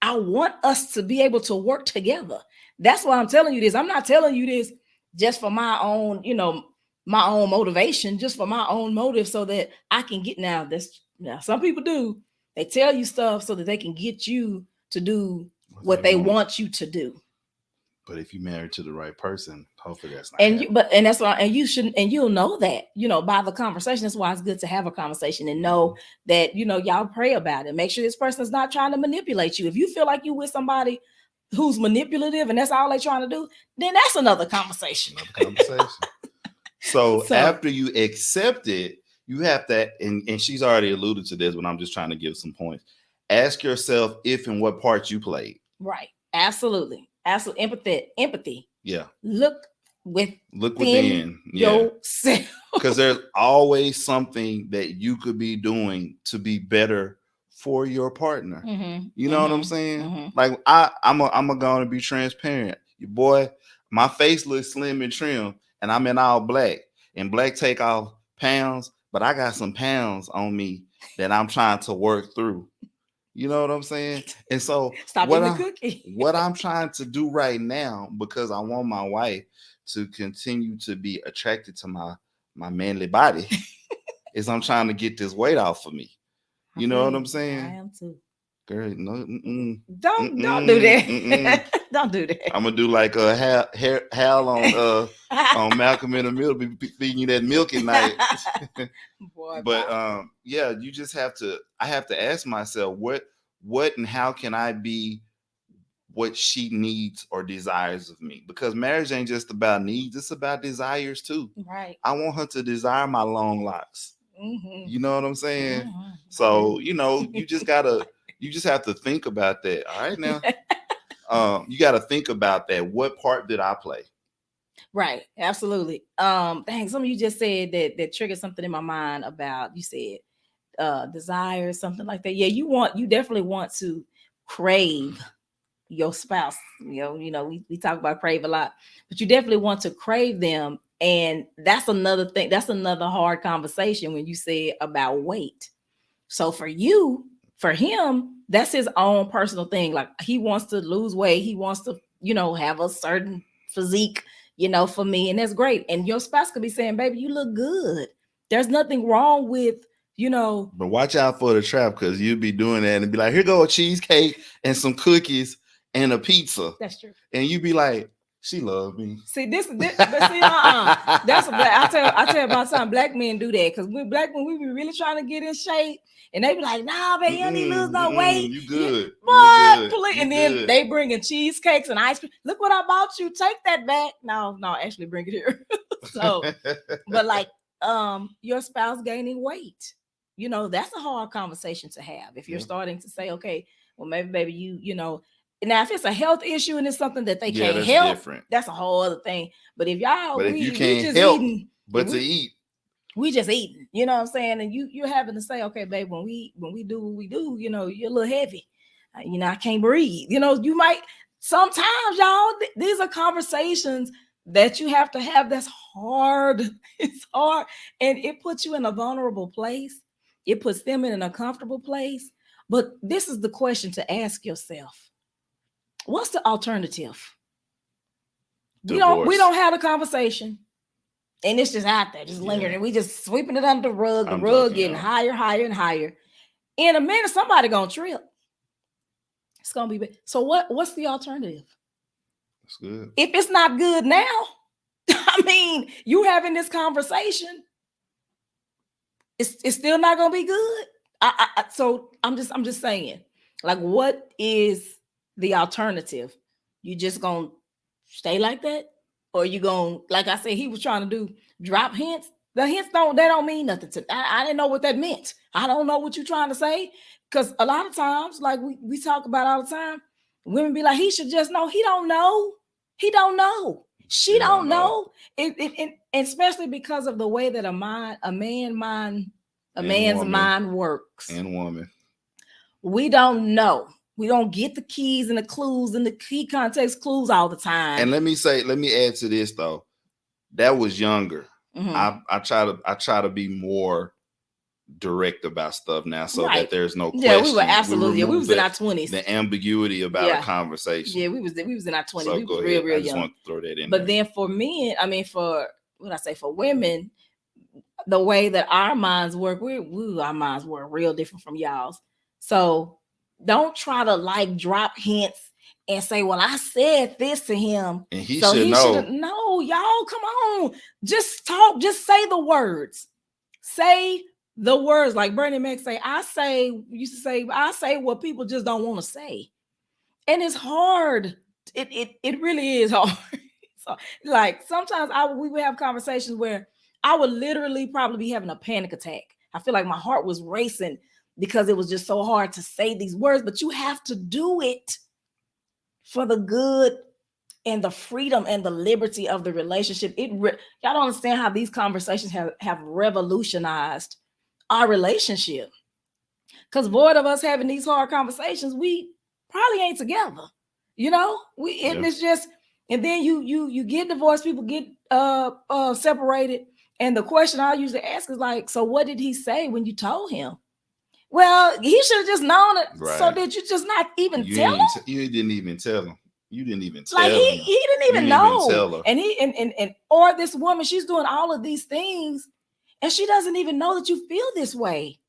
I want us to be able to work together. That's why I'm telling you this. I'm not telling you this just for my own, my own motivation, just for my own motive, so that I can get now some people do, they tell you stuff so that they can get you to do what they want you to do. But if you married to the right person, hopefully that's not And happening. and that's why, and you shouldn't, and you'll know that, by the conversation. That's why it's good to have a conversation and know that, y'all pray about it. Make sure this person is not trying to manipulate you. If you feel like you with somebody who's manipulative and that's all they're trying to do, then that's another conversation. So after you accept it, you have to, and she's already alluded to this, but I'm just trying to give some points. Ask yourself if and what part you played. Right. Absolutely. Empathy. Yeah. Look within yourself. Because there's always something that you could be doing to be better for your partner. You know what I'm saying? Like I'm going to be transparent. Your boy, my face looks slim and trim, and I'm in all black. And black take off pounds, but I got some pounds on me that I'm trying to work through. You know what I'm saying? And so what I'm trying to do right now, because I want my wife to continue to be attracted to my manly body, is I'm trying to get this weight off of me. You know what I'm saying? I am too. Girl, no, don't do that. Don't do that. I'm gonna do like a Hal on Malcolm in the Middle, be feeding you that milk at night. Boy, but yeah, you just have to. I have to ask myself what and how can I be what she needs or desires of me? Because marriage ain't just about needs; it's about desires too. Right. I want her to desire my long locks. You know what I'm saying? So you just have to think about that. All right now. You got to think about that. What part did I play? Right. Absolutely. Dang, some of you just said that triggered something in my mind about, you said desire, something like that. Yeah, you definitely want to crave your spouse. We talk about crave a lot, but you definitely want to crave them. And that's another thing. That's another hard conversation when you say about weight. So for him, that's his own personal thing. Like, he wants to lose weight. He wants to, have a certain physique, for me. And that's great. And your spouse could be saying, baby, you look good. There's nothing wrong with, But watch out for the trap, because you'd be doing that and be like, here go a cheesecake and some cookies and a pizza. That's true. And you'd be like, she loved me. See, but see, that's I tell you about time black men do that, because we be really trying to get in shape, and they be like, nah, baby, you don't need to lose no weight. You good. But and then they bringing cheesecakes and ice cream. Look what I bought you. Take that back. No, actually bring it here. So, but like, your spouse gaining weight, that's a hard conversation to have. If you're starting to say, okay, well, maybe, baby, you know. Now, if it's a health issue and it's something that they can't help, different. That's a whole other thing. But if y'all, you can't just help, to eat, we just eating. You know what I'm saying? And you're having to say, okay, babe, when we do what we do, you're a little heavy. I can't breathe. You might sometimes, y'all. These are conversations that you have to have. That's hard. It's hard, and it puts you in a vulnerable place. It puts them in an uncomfortable place. But this is the question to ask yourself. What's the alternative? Divorce. We don't have a conversation, and it's just out there, just lingering. And we just sweeping it under the rug. The rug getting higher, higher, and higher. In a minute, somebody gonna trip. It's gonna be bad. So what's the alternative? That's good. If it's not good now, I mean, you having this conversation, it's still not gonna be good. So I'm just saying, like, what is the alternative? You just gonna stay like that, or you gonna, like I said, he was trying to do drop hints. The hints don't mean nothing to. I didn't know what that meant. I don't know what you're trying to say, because a lot of times, like we talk about all the time, women be like, he should just know. He don't know. He don't know. She don't know. And especially because of the way that a man's mind works. And woman. We don't know. We don't get the keys and the clues and the key context clues all the time. And let me add to this though. That was younger. Mm-hmm. I try to be more direct about stuff now, so that there's no question. Yeah, we were absolutely. We was in our 20s. The ambiguity about a conversation. Yeah, we was in our 20s. So we was real young. I just want to throw that in. But then for men, I mean, for what I say, for women, the way that our minds work, our minds work real different from y'all's. So don't try to like drop hints and say, well, I said this to him. And he so should he know. should no, y'all, come on. Just talk, just say the words. Say the words. Like Bernie Mac say, used to say, I say what people just don't want to say. And it's hard. It really is hard. So like sometimes we would have conversations where I would literally probably be having a panic attack. I feel like my heart was racing because it was just so hard to say these words, but you have to do it for the good and the freedom and the liberty of the relationship. Y'all don't understand how these conversations have revolutionized our relationship. Because void of us having these hard conversations, we probably ain't together. It's just, and then you get divorced, people get separated, and the question I usually ask is like, so what did he say when you told him? Well, he should have just known it. Right. So did you just not even tell him? You didn't even tell him. You didn't even tell him. He didn't even know. Tell her. And he or this woman, she's doing all of these things, and she doesn't even know that you feel this way.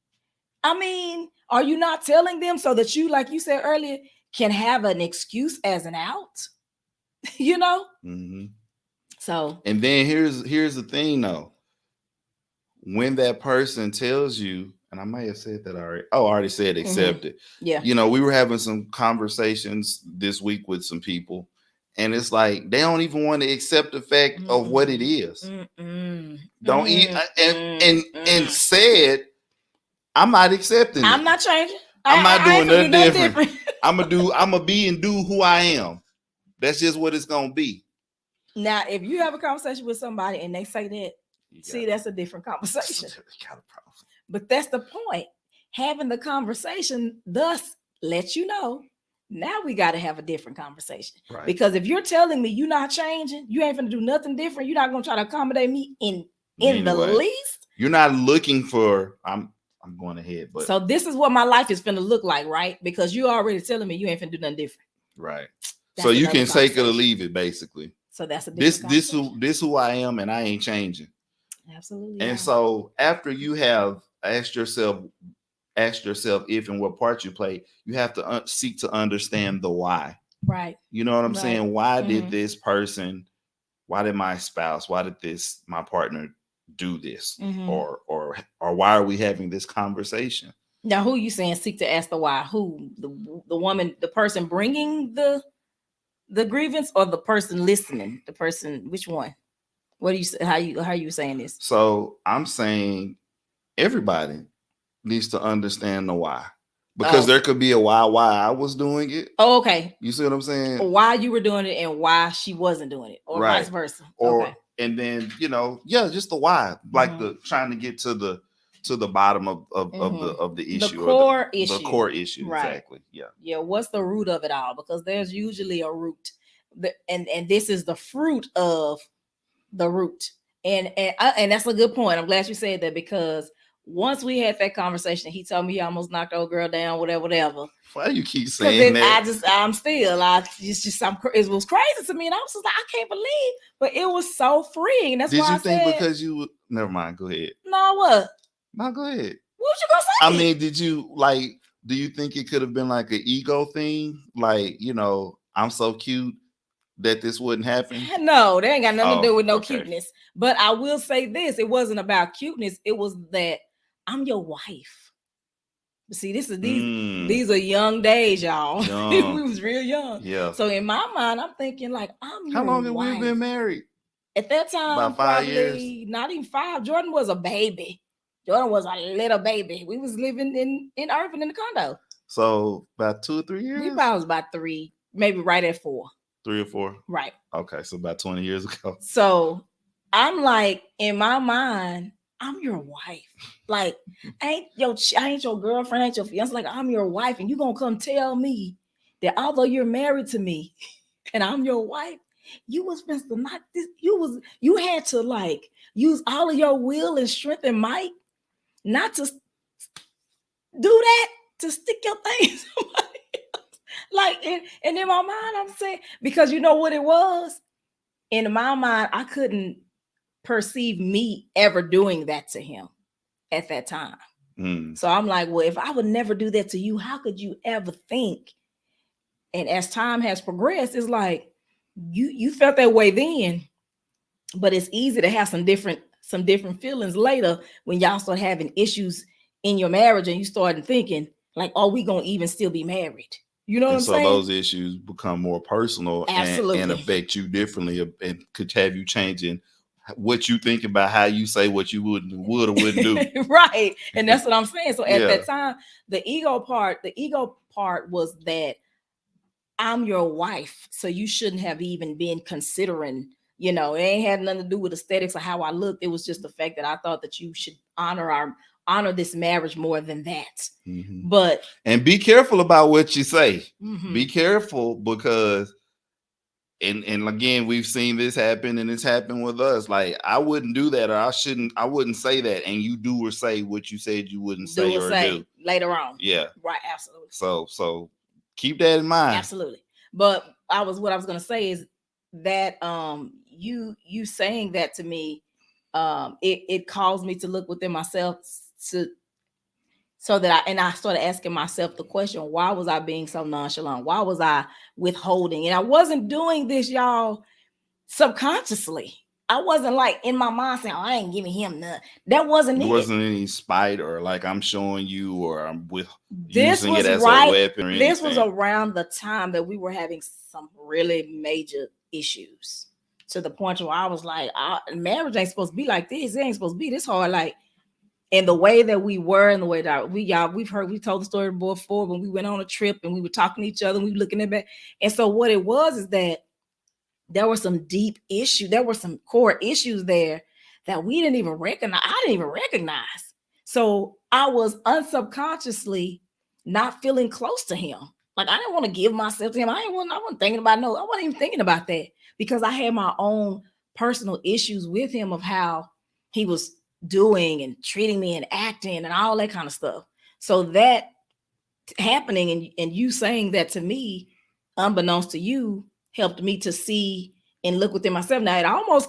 I mean, are you not telling them so that you, like you said earlier, can have an excuse as an out? Mm-hmm. So, and then here's the thing though. When that person tells you, and I may have said that already. Oh, I already said accept it. Yeah. We were having some conversations this week with some people, and it's like they don't even want to accept the fact of what it is. Don't eat and said, I'm not accepting it. I'm not changing. I'm not doing nothing different. I'm gonna be and do who I am. That's just what it's gonna be. Now, if you have a conversation with somebody and they say that, that's a different conversation. But that's the point. Having the conversation thus lets you know, now we got to have a different conversation. Right. Because if you're telling me you're not changing, you ain't gonna do nothing different, you're not gonna try to accommodate me in the least. You're not looking for, I'm going ahead, but so this is what my life is finna look like, right? Because you already telling me you ain't finna do nothing different. Right. That's so you can take it or leave it, basically. So that's a different this who I am, and I ain't changing. Absolutely. And so after you have asked yourself if and what part you play, you have to seek to understand the why. Right. You know what I'm saying? Why did this person, why did my spouse, why did my partner do this? Or why are we having this conversation? Now, who you saying seek to ask the why? Who? The woman, the person bringing the grievance, or the person listening? The person, which one? What do you say? How are you saying this? So I'm saying everybody needs to understand the why, because there could be a why I was doing it. Oh, okay. You see what I'm saying? Why you were doing it and why she wasn't doing it, or vice versa. Or and then just the why, like the trying to get to the bottom of the issue, the core issue. The core issue, right. Exactly. Yeah. Yeah. What's the root of it all? Because there's usually a root, and this is the fruit of the root. And that's a good point. I'm glad you said that, because once we had that conversation, he told me he almost knocked old girl down, whatever. Why do you keep saying that? It was crazy to me, and I was just like, I can't believe, but it was so freeing. That's Did why you think because you would? Never mind. Go ahead. No, what? No, go ahead. What was you gonna say? I mean, did you like? Do you think it could have been like an ego thing? Like, I'm so cute that this wouldn't happen? No, that ain't got nothing to do with no cuteness. But I will say this: it wasn't about cuteness. It was that I'm your wife. See, these are young days, y'all. We was real young. Yeah. So in my mind, I'm thinking like, I'm your wife. How long have we been married? At that time, about 5 years. Not even 5. Jordan was a baby. Jordan was a little baby. We was living in Irving in the condo. So about 2 or 3 years. We probably was about 3, maybe right at 4. 3 or 4. Right. Okay, so about 20 years ago. So I'm like, in my mind, I'm your wife. Like, I ain't your girlfriend, I ain't your fiance. Like, I'm your wife, and you gonna come tell me that although you're married to me and I'm your wife, you was supposed to not this. You had to like use all of your will and strength and might not to do that, to stick your thing in somebody else. Like, and in my mind, I'm saying, because you know what it was? In my mind, I couldn't perceive me ever doing that to him at that time. Mm. So I'm like, well, if I would never do that to you, how could you ever think? And as time has progressed, it's like you felt that way then, but it's easy to have some different feelings later when y'all start having issues in your marriage and you start thinking like, are we gonna even still be married? You know what And I'm so saying? those issues become more personal and Absolutely. affect you differently and could have you changing what you think about how you say what you would or wouldn't do. Right. And that's what I'm saying. So at Yeah. that time, the ego part was that I'm your wife, so you shouldn't have even been considering, it ain't had nothing to do with aesthetics or how I looked. It was just the fact that I thought that you should honor this marriage more than that. Mm-hmm. But and be careful about what you say. mm-hmm. Be careful because and again, we've seen this happen and it's happened with us. Like I wouldn't do that or I wouldn't say that. And you do or say what you said you wouldn't say do or or say do. later on. Yeah. Right, absolutely. So keep that in mind. Absolutely. But what I was gonna say is that you saying that to me, it caused me to look within myself to so that I started asking myself the question, why was I being so nonchalant? Why was I withholding? And I wasn't doing this, y'all, subconsciously. I wasn't like in my mind saying, oh, I ain't giving him nothing. That wasn't It it. wasn't any spite or like I'm showing you or I'm with This using it was as a right. weapon or This was anything. around the time that we were having some really major issues to the point where I was like, marriage ain't supposed to be like this. It ain't supposed to be this hard. Like, and the way that we were and the way that we told the story before when we went on a trip and we were talking to each other and we were looking at back. And so what it was is that there were some deep issues. There were some core issues there that we didn't even recognize. I didn't even recognize. So I was unsubconsciously not feeling close to him. Like I didn't want to give myself to him. I wasn't thinking about I wasn't even thinking about that because I had my own personal issues with him of how he was doing and treating me and acting and all that kind of stuff. So that happening and you saying that to me, unbeknownst to you, helped me to see and look within myself. Now it almost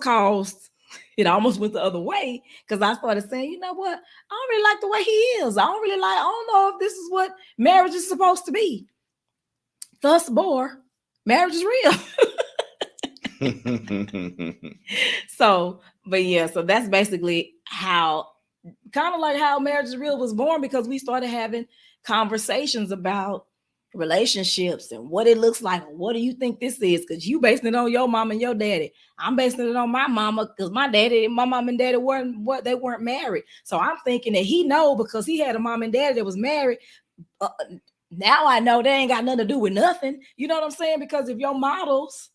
went the other way because I started saying, you know what, I don't really like the way he is. I don't know if this is what marriage is supposed to be. Thus bore, marriage is real. So, but yeah, so that's basically how, kind of like how Marriage is Real was born, because we started having conversations about relationships and what it looks like. What do you think this is? Because you basing it on your mom and your daddy. I'm basing it on my mama because my mom and daddy weren't married. So I'm thinking that he know because he had a mom and daddy that was married. Now I know they ain't got nothing to do with nothing. You know what I'm saying? Because if your models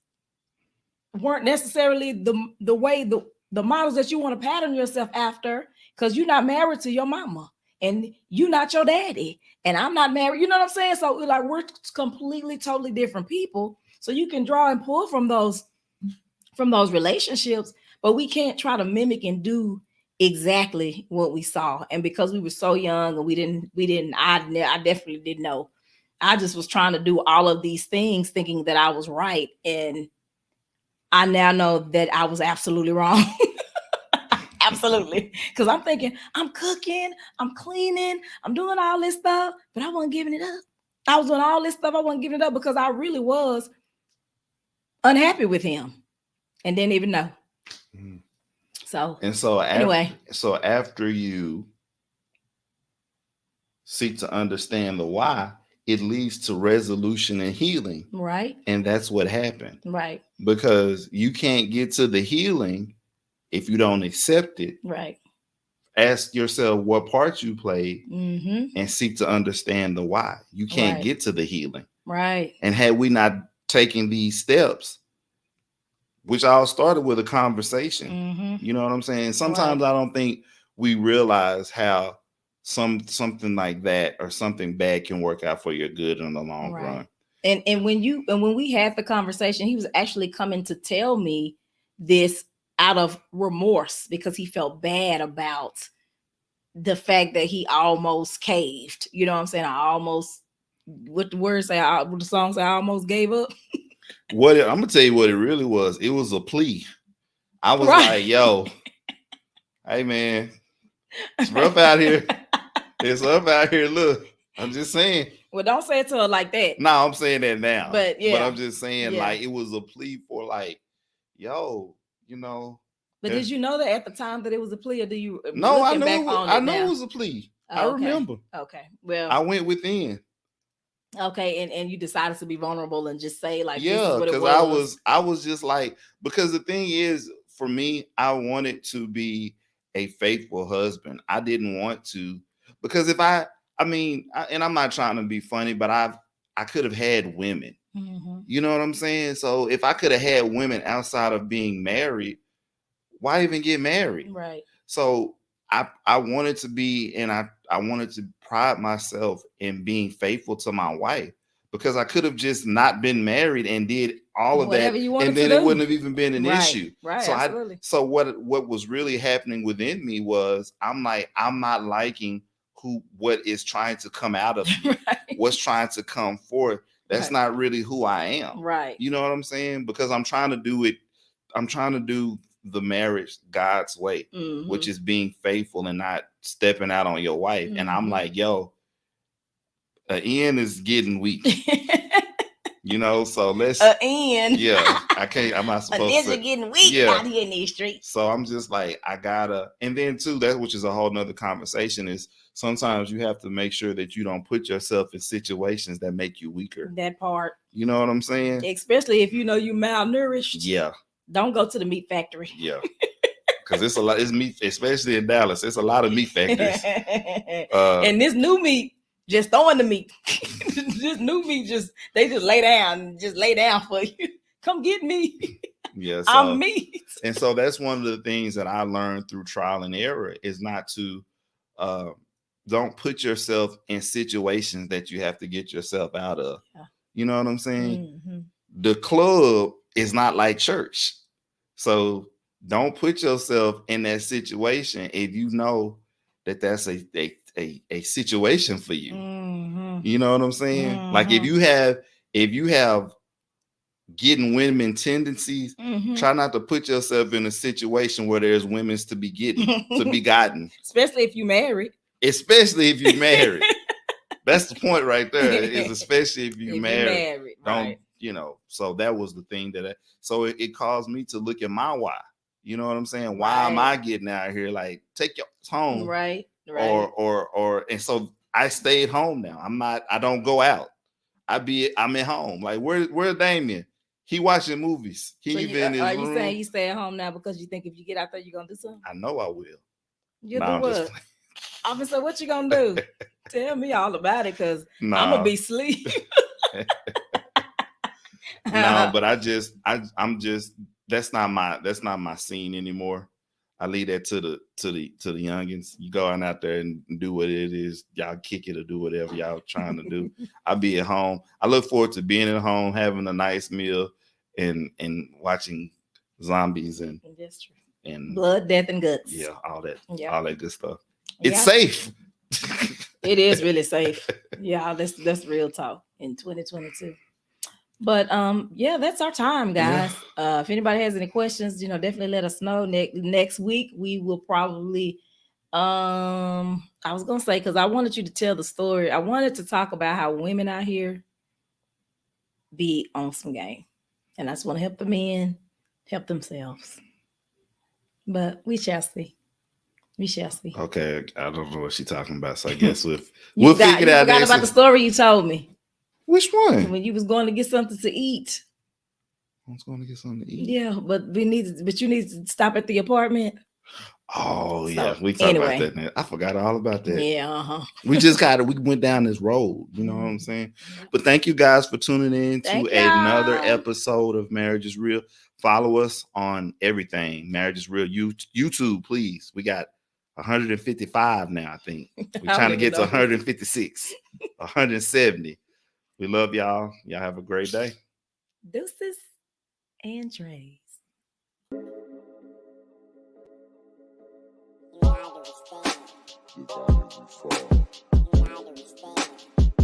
weren't necessarily the way the models that you want to pattern yourself after, because you're not married to your mama and you're not your daddy and I'm not married, you know what I'm saying? So like we're completely totally different people, so you can draw and pull from those relationships, but we can't try to mimic and do exactly what we saw. And because we were so young and we didn't I definitely didn't know. I just was trying to do all of these things thinking that I was right, and I now know that I was absolutely wrong. Absolutely. Because I'm thinking, I'm cooking, I'm cleaning, I'm doing all this stuff, but I wasn't giving it up. I was doing all this stuff, I wasn't giving it up because I really was unhappy with him and didn't even know. Mhm. So, And so anyway. After you seek to understand the why, it leads to resolution and healing. Right. And that's what happened. Right. Because you can't get to the healing if you don't accept it. Right. Ask yourself what part you played Mm-hmm. and seek to understand the why. You can't get to the healing. Right. And had we not taken these steps, which all started with a conversation, Mm-hmm. you know what I'm saying? Sometimes I don't think we realize how something like that or something bad can work out for your good in the long run. And when we had the conversation, he was actually coming to tell me this out of remorse because he felt bad about the fact that he almost caved. You know what I'm saying? I almost, what the words say, what the song say, I almost gave up. I'm gonna tell you what it really was. It was a plea. I was like, yo, Hey man, it's rough out here. It's rough out here. Look, I'm just saying. Well, don't say it to her like that. No, I'm saying that now. But yeah. I'm just saying, like, it was a plea for like, yo, you know. But did you know that at the time that it was a plea, or do you? No, I know. I know it was a plea. I remember. Okay. Well, I went within. Okay, and you decided to be vulnerable and just say like, yeah, this is what it was. I was just like, because the thing is, for me, I wanted to be a faithful husband. I didn't want to, because if and I'm not trying to be funny, but I could have had women. Mm-hmm. You know what I'm saying? So if I could have had women outside of being married, why even get married? Right. So I wanted to be, and I wanted to pride myself in being faithful to my wife, because I could have just not been married and did all of that, and then it wouldn't have even been an issue. Right. So absolutely. So what was really happening within me was, I'm not liking what is trying to come out of me, right. What's trying to come forth. That's not really who I am. Right. You know what I'm saying? Because I'm trying to do the marriage God's way, mm-hmm. which is being faithful and not stepping out on your wife. Mm-hmm. And I'm like, yo, Ian is getting weak. You know, so let's Ian. Yeah, I'm not supposed to. Getting weak out here in these streets. So I'm just like, I gotta, and then too, that, which is a whole nother conversation, is sometimes you have to make sure that you don't put yourself in situations that make you weaker. That part. You know what I'm saying? Especially if you know you malnourished. Yeah. Don't go to the meat factory. Yeah. Because it's meat, especially in Dallas. It's a lot of meat factories. And this new meat, just throwing the meat. This new meat, they just lay down for you. Come get me. Yeah, I'm meat. And so that's one of the things that I learned through trial and error, is not to don't put yourself in situations that you have to get yourself out of. Yeah. You know what I'm saying? Mm-hmm. The club is not like church. So don't put yourself in that situation if you know that that's a situation for you. Mm-hmm. You know what I'm saying? Mm-hmm. Like if you have getting women tendencies, mm-hmm. try not to put yourself in a situation where there's women's to be gotten. Especially if you're married. That's the point right there, is especially if you're married. Right. So that was the thing so it caused me to look at my why. You know what I'm saying? Why am I getting out here? Like, take your home. Right. And so I stayed home now. I don't go out. I'm at home. Like, where's Damien? He watching movies. Are you saying you stay at home now because you think if you get out there, you're going to do something? I know I will. You do what? Officer, what you going to do? Tell me all about it, because I'm going to be asleep. No, but I'm just that's not my scene anymore. I leave that to the youngins. You go out there and do what it is. Y'all kick it or do whatever y'all trying to do. I'll be at home. I look forward to being at home, having a nice meal, and watching zombies and blood, death, and guts. Yeah, all that good stuff. It's safe. It is really safe. Yeah, that's real talk in 2022. But that's our time, guys. Yeah. If anybody has any questions, definitely let us know. Next week we will probably I was gonna say, because I wanted you to tell the story. I wanted to talk about how women out here be on some game, and I just want to help the men help themselves. But we shall see. Okay, I don't know what she's talking about, so I guess we'll figure it out. You forgot about the story you told me. Which one? When you was going to get something to eat. I was going to get something to eat. Yeah, but you need to stop at the apartment. Oh, yeah. We talked about that now. I forgot all about that. Yeah, uh-huh. We went down this road. You know what I'm saying? But thank you guys for tuning in to another episode of Marriage is Real. Follow us on everything. Marriage is Real. YouTube, please. We got 155 now, I think. We're trying to get to 156, 170. We love y'all. Y'all have a great day. Deuces and trays.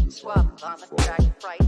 Swap on the track right.